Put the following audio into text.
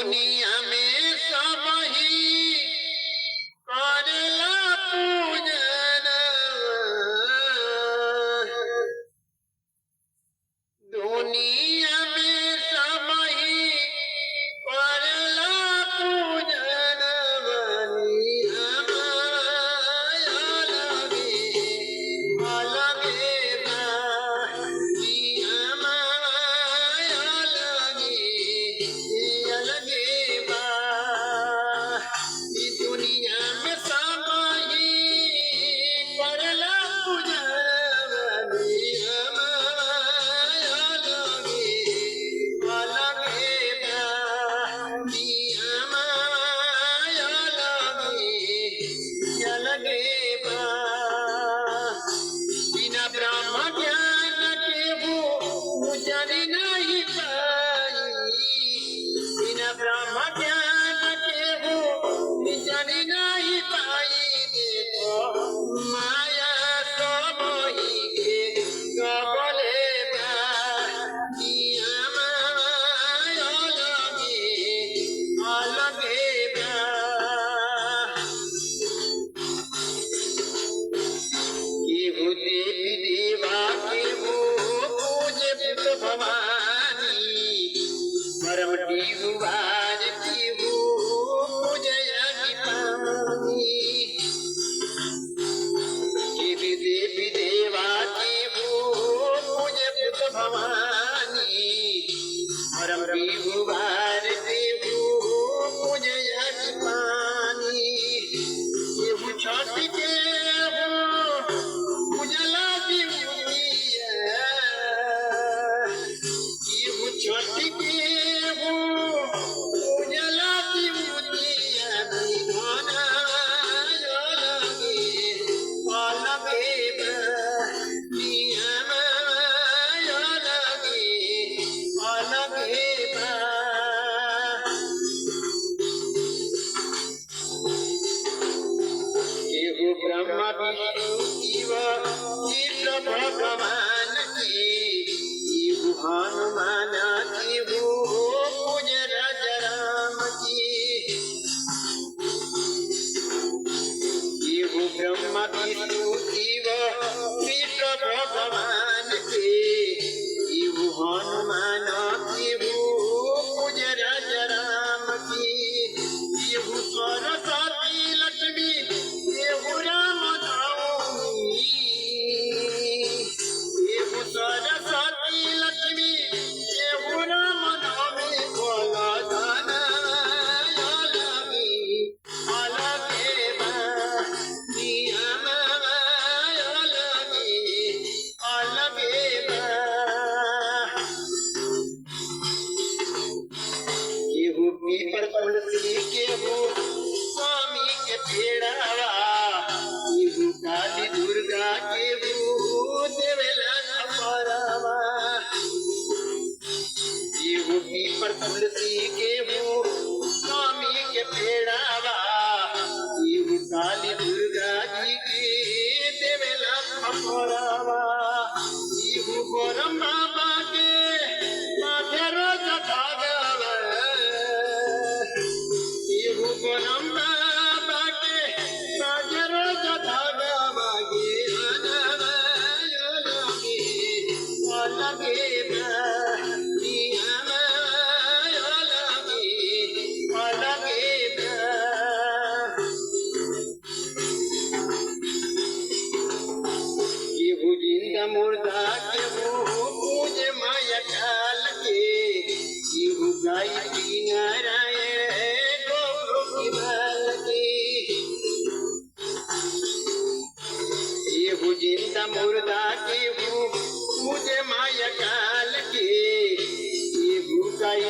दुनिया में सब ही करेला पूजन दुनिया में सब ही करेला पूजन बनी हमारा लगे अलगे बानी हमारा लगे अलगे बा ई दुनिया में सब ही करेला पूजन बनी बिना ब्रह्म ज्ञान के वो जाने नहीं पाई बिना ब्रह्म ज्ञान के वो जाने नहीं पाई देखो माया तो मोही के गबले परम दीवार की वो पूजया पानी के देवी देवा की वो पूजे पुत भवानी परम दीवार की वो पूजया पानी ये वो छठी के वो उजला की छठी के ब्रह्मा विष्णु शिव चित्र भगवान की हनुमान की पूज राजा राम की ब्रह्मा विष्णु शिव चित्र भगवान की हनुमान की पूज राजा राम की सरस्वती लक्ष्मी सरस्वती लक्ष्मी राम नवमी बोल धन अलगे नियम अलगे केहू पीपर तुलसी केहू स्वामी के पेड़ावा केहू काली दुर्गा केहू देवेला पर तुलसी के वो स्वामी के पेड़ावा काली दुर्गा जी के देवेला खपरावा गोरम बाबा के माथे रोज धागावा गोरम बाबा के माथे रोज धागावा अलगे मुर्दा के वो पूजे माया काल के गाय नारायण गोपी बाल के जिंदा मुर्दा के वो पूजे माया काल के गाय